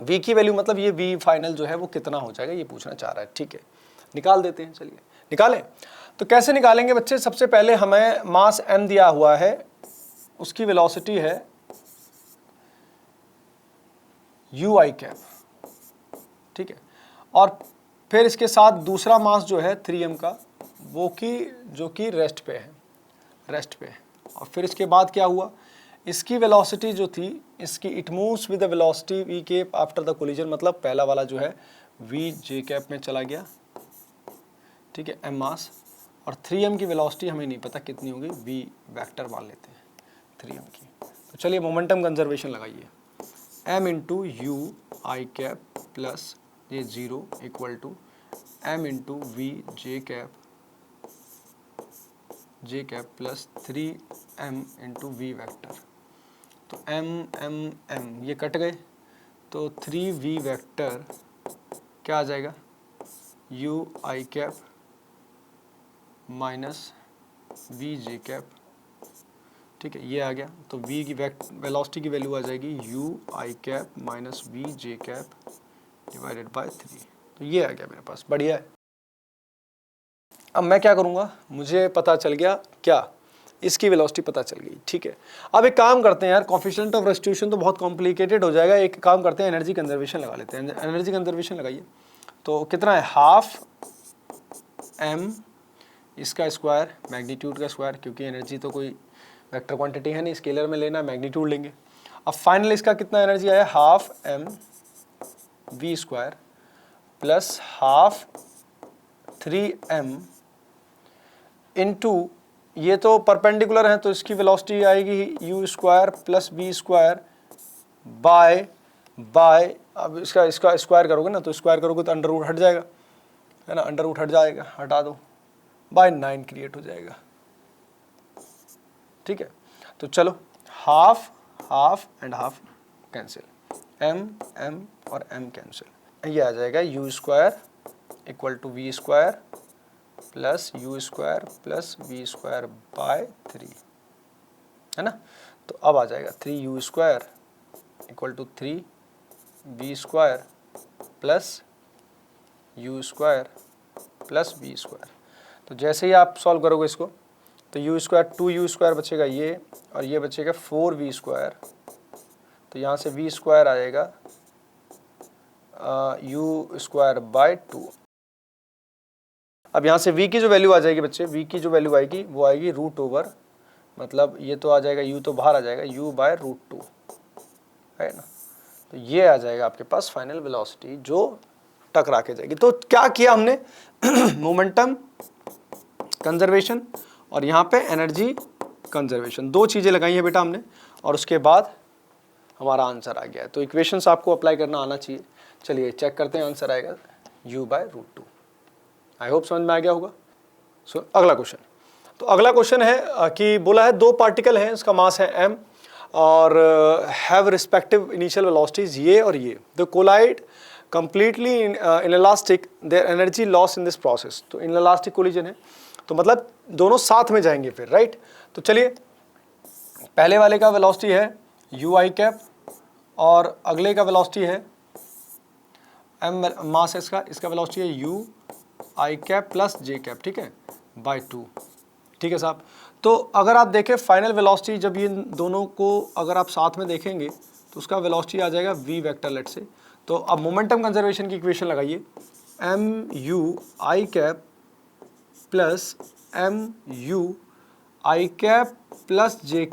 v की वैल्यू मतलब ये v फाइनल जो है वो कितना हो जाएगा, ये पूछना चाह रहा है, ठीक है। निकाल देते हैं, चलिए निकालें। तो कैसे निकालेंगे बच्चे, सबसे पहले हमें मास m दिया हुआ है, उसकी वेलोसिटी है ui कैप, ठीक है। और फिर इसके साथ दूसरा मास जो है 3m का, वो की जो कि रेस्ट पे है, रेस्ट पे है। और फिर इसके बाद क्या हुआ, इसकी वेलोसिटी जो थी, इसकी it moves with the velocity v cap after the collision, मतलब पहला वाला जो है v j कैप में चला गया, ठीक है, m मास। और 3m की वेलोसिटी हमें नहीं पता कितनी होगी, v वेक्टर मान लेते हैं 3m की। तो चलिए मोमेंटम कंजर्वेशन लगाइए, m into U I cap plus ये 0 equal to m into V J cap plus 3m into V vector. तो m ये कट गए, तो 3v वेक्टर क्या आ जाएगा, u I cap minus V J cap, ठीक है, ये आ गया। तो v की वेलोसिटी की वैल्यू आ जाएगी u I cap minus V J cap divided by 3। तो ये आ गया मेरे पास, बढ़िया है। अब मैं क्या करूँगा, मुझे पता चल गया क्या, इसकी वेलोसिटी पता चल गई, ठीक है। अब एक काम करते हैं यार, कोफिशिएंट ऑफ रेस्टिट्यूशन तो बहुत कॉम्प्लिकेटेड हो जाएगा, एक काम करते हैं एनर्जी कंजर्वेशन लगा लेते हैं। एनर्जी कंजर्वेशन लगाइए, तो कितना है, हाफ m इसका स्क्वायर मैग्नीट्यूड का स्क्वायर, क्योंकि एनर्जी तो कोई वेक्टर क्वांटिटी है नहीं, स्केलर में लेना, मैग्नीट्यूड लेंगे। अब फाइनल इसका कितना एनर्जी आया, half m v square plus half 3m into, ये तो परपेंडिकुलर है तो इसकी वेलोसिटी आएगी u square plus v square bye अब इसका स्क्वायर करोगे ना, तो स्क्वायर करोगे तो अंडर रूट हट जाएगा, है ना, अंडर रूट हट जाएगा, हटा दो, बाय 9 क्रिएट हो जाएगा, ठीक है। तो चलो half and half cancel, m और m कैंसिल, ये आ जाएगा u square equal to v square plus u square plus v square by 3, है ना। तो अब आ जाएगा 3u square equal to 3v square plus u square plus v square. तो जैसे ही आप सॉल्व करोगे इसको, तो यू स्क्वायर 2u² बचेगा ये, और ये बचेगा 4v²। तो यहाँ से v² आ जाएगा u²/2। अब यहाँ से v की जो वैल्यू आ जाएगी बच्चे, v की जो वैल्यू आएगी वो आएगी √, मतलब ये तो आ जाएगा u तो बाहर आ जाएगा u/√2, है ना। तो ये आ जाएगा आपके पास फाइनल वेलोसिटी जो टकरा के जाएगी। तो क्या किया हमने मोमेंटम कंजर्वेशन और यहाँ पे एनर्जी कंजर्वेशन, दो चीज़ें लगाई हैं बेटा हमने, और उसके बाद हमारा आंसर आ गया है। तो इक्वेशंस आपको अप्लाई करना आना चाहिए। चलिए चेक करते हैं, आंसर आएगा u/√2। आई होप समझ में आ गया होगा। सो अगला क्वेश्चन, तो अगला क्वेश्चन है कि बोला है दो पार्टिकल हैं, इसका मास है m और हैव रिस्पेक्टिव इनिशियल वेलोसिटीज ये और ये। The collide completely inelastic, there energy loss in this process. तो इनइलास्टिक कोलिजन है, तो मतलब दोनों साथ में जाएंगे फिर, राइट। तो चलिए पहले वाले का वेलोसिटी है u_i और अगले का वेलोसिटी है m, मास है इसका वेलोसिटी है u_i प्लस j, ठीक है, बाय 2, ठीक है साहब। तो अगर आप देखें फाइनल वेलोसिटी, जब ये दोनों को अगर आप साथ में देखेंगे तो उसका वेलोसिटी आ जाएगा v वेक्टर लेट से। तो अब मोमेंटम कंजर्वेशन की इक्वेशन लगाइए, mu_i plus mu_i plus j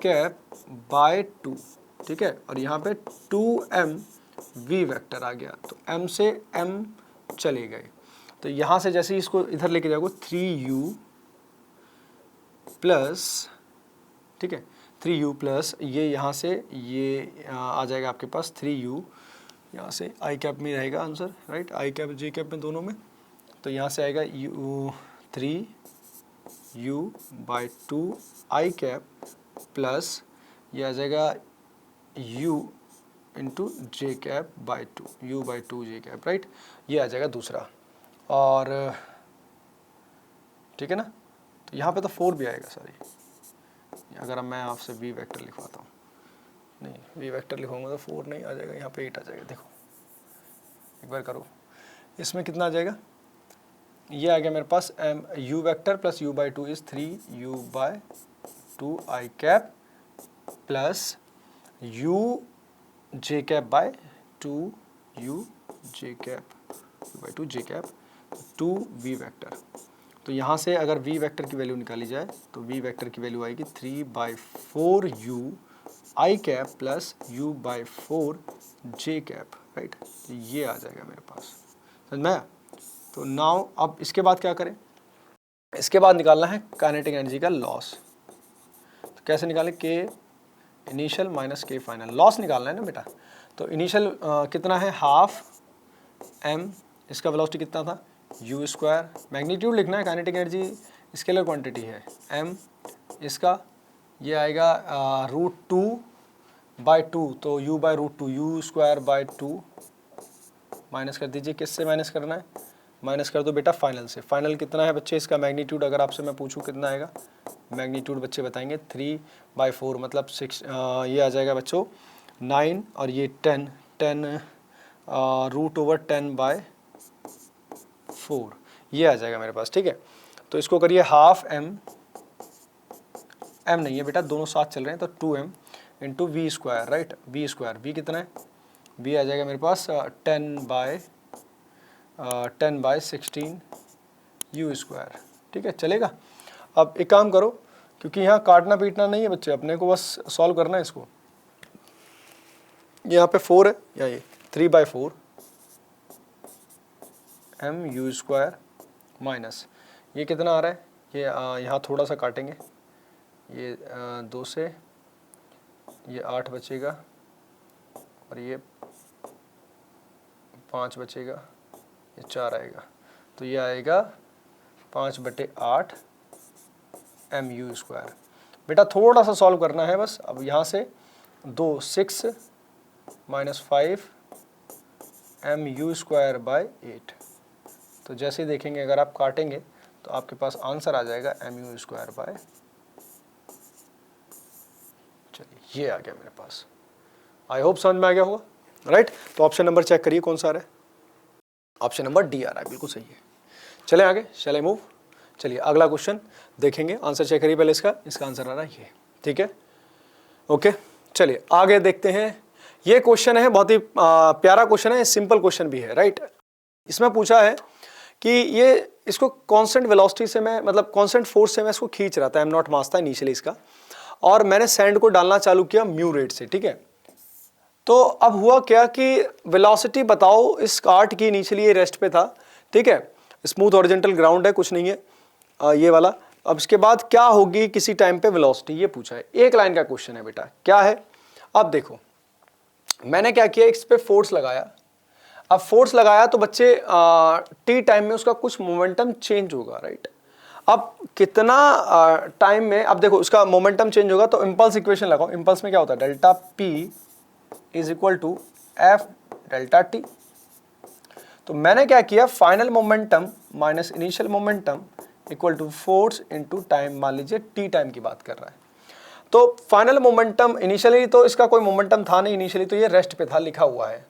by 2, ठीक है, और यहाँ पे 2m v वेक्टर आ गया। तो m से m चले गए, तो यहाँ से जैसे ही इसको इधर लेके जाओगे 3u प्लस, ठीक है, 3u प्लस ये यहाँ से ये आ जाएगा आपके पास 3u, यहाँ से i में रहेगा आंसर, राइट, i j में दोनों में। तो यहाँ से आएगा u3u/2i प्लस ये आ जाएगा u into j by 2, u/2j, right, ये आ जाएगा दूसरा। और ठीक है ना, तो यहाँ पे तो 4 भी आएगा सॉरी, अगर मैं आपसे v वेक्टर लिखवाता हूँ, नहीं v वेक्टर लिखूँगा तो 4 नहीं आ जाएगा, यहाँ पे 8 आ जाएगा। देखो एक बार करो, इसमें कितना आ जाएगा, ये आ गया मेरे पास u vector plus u/2 is 3u/2i plus u_j by 2u_j 2v vector. तो यहाँ से अगर v वेक्टर की वैल्यू निकाली जाए तो v वेक्टर की वैल्यू आएगी 3/4u_i प्लस u/4j, राइट। तो ये आ जाएगा मेरे पास, समझ में आया। तो नाउ अब इसके बाद क्या करें, इसके बाद निकालना है काइनेटिक एनर्जी का लॉस। तो कैसे निकालें, k initial minus k final, loss निकालना है ना बेटा। तो इनिशियल कितना है, हाफ m, इसका वेलोसिटी कितना था u², मैग्नीट्यूड लिखना है, काइनेटिक एनर्जी स्केलर क्वांटिटी है m, इसका ये आएगा √2/2, तो u/√2 u²/2 माइनस कर दीजिए, किससे माइनस करना है, माइनस कर दो बेटा फाइनल से। फाइनल कितना है बच्चे, इसका मैग्नीट्यूड अगर आपसे मैं पूछूं कितना आएगा, मैग्नीट्यूड बच्चे बताएंगे 3/4 मतलब 6, ये आ जाएगा बच्चों 9 और ये 10 √10/4 ये आ जाएगा मेरे पास, ठीक है। तो इसको करिए हाफ m नहीं है बेटा, दोनों साथ चल रहे हैं, तो 2m into v², right, v कितना है, v आ जाएगा मेरे पास 10/16 u², ठीक है, चलेगा। अब एक काम करो, क्योंकि यहाँ काटना पीटना नहीं है बच्चे, अपने को बस सॉल्व करना है इसको। यहाँ पे 4 है, या ये 3/4 mu² माइनस ये कितना आ रहा है, ये यहाँ थोड़ा सा काटेंगे, ये 2 से ये 8 बचेगा और ये 5 बचेगा, ये 4 आएगा, तो ये आएगा 5/8 mu²। बेटा थोड़ा सा सॉल्व करना है बस। अब यहाँ से 6 माइनस 5 mu²/8, तो जैसे ही देखेंगे अगर आप काटेंगे तो आपके पास आंसर आ जाएगा mu²। चलिए ये आ गया मेरे पास, आई होप समझ में आ गया होगा, राइट। तो ऑप्शन नंबर चेक करिए कौन सा आ रहा है, ऑप्शन नंबर डी आ रहा है, बिल्कुल सही है। चले आगे, चले मूव। चलिए अगला क्वेश्चन देखेंगे, आंसर चेक करिए पहले इसका आंसर आ रहा है ये, ठीक है। ओके चलिए आगे देखते हैं। ये क्वेश्चन है बहुत ही प्यारा क्वेश्चन है, सिंपल क्वेश्चन भी है, राइट। इसमें पूछा है कि ये इसको कांस्टेंट वेलोसिटी से मैं मतलब कांस्टेंट फोर्स से मैं इसको खींच रहा था, एम नॉट मास था इनिशियली इसका, और मैंने सैंड को डालना चालू किया म्यू रेट से, ठीक है। तो अब हुआ क्या कि वेलोसिटी बताओ इस कार्ट की, इनिशियली ये रेस्ट पे था, ठीक है, स्मूथ हॉरिजॉन्टल ग्राउंड है, कुछ नहीं है ये वाला। अब इसके बाद क्या होगी किसी टाइम पे वेलोसिटी, ये पूछा है, एक लाइन का क्वेश्चन है बेटा, क्या है। अब देखो मैंने क्या किया, इस पे फोर्स लगाया। अब फोर्स लगाया तो बच्चे टी टाइम में उसका कुछ मोमेंटम चेंज होगा, राइट। अब कितना टाइम में, अब देखो उसका मोमेंटम चेंज होगा तो इंपल्स इक्वेशन लगाओ। इंपल्स में क्या होता है, delta P is equal to F delta T. तो मैंने क्या किया, final momentum minus initial momentum equal to force into time, मान लीजिए टी टाइम की बात कर रहा है। तो फाइनल मोमेंटम, इनिशियली तो इसका कोई मोमेंटम था नहीं, इनिशियली तो ये रेस्ट पे था, लिखा हुआ है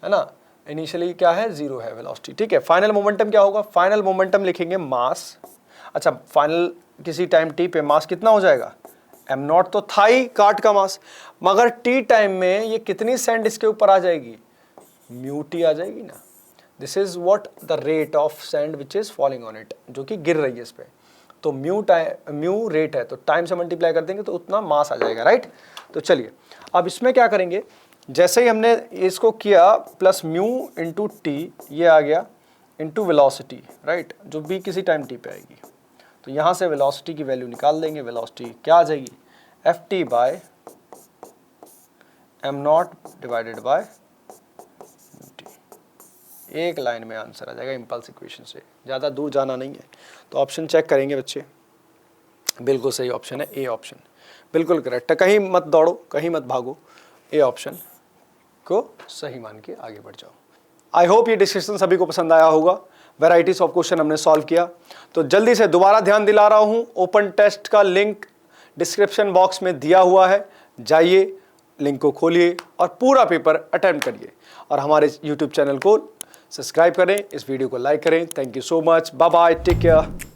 ना। इनिशियली क्या है, जीरो है वेलोसिटी, ठीक है। फाइनल मोमेंटम क्या होगा, फाइनल मोमेंटम लिखेंगे मास। अच्छा फाइनल किसी टाइम टी पे मास कितना हो जाएगा, एम नॉट तो था ही कार्ट का मास, मगर टी टाइम में ये कितनी सैंड इसके ऊपर आ जाएगी, म्यू टी आ जाएगी ना। This is what the rate of sand which is falling on it, जो कि गिर रही है इस पे। तो म्यू रेट है तो टाइम से मल्टीप्लाई कर देंगे तो उतना मास आ जाएगा, राइट। तो चलिए अब इसमें क्या करेंगे, जैसे ही हमने इसको किया प्लस म्यू इंटू टी, ये आ गया इंटू वेलोसिटी, राइट, जो भी किसी टाइम टी पे आएगी। तो यहाँ से वेलोसिटी की वैल्यू निकाल देंगे, वेलोसिटी क्या आ जाएगी, F T by M not divided by T. एक लाइन में आंसर आ जाएगा इम्पल्स इक्वेशन से, ज़्यादा दूर जाना नहीं है। तो ऑप्शन चेक करेंगे बच्चे, बिल्कुल सही ऑप्शन है ए ऑप्शन, बिल्कुल करेक्ट है, कहीं मत दौड़ो कहीं मत भागो, ए ऑप्शन को सही मान के आगे बढ़ जाओ। आई होप ये डिस्कशन सभी को पसंद आया होगा। वैराइटीज ऑफ क्वेश्चन हमने सॉल्व किया। तो जल्दी से दोबारा ध्यान दिला रहा हूँ, ओपन टेस्ट का लिंक डिस्क्रिप्शन बॉक्स में दिया हुआ है, जाइए लिंक को खोलिए और पूरा पेपर अटेम्प्ट करिए, और हमारे यूट्यूब चैनल को सब्सक्राइब करें, इस वीडियो को लाइक करें। Thank you so much, bye bye, take care.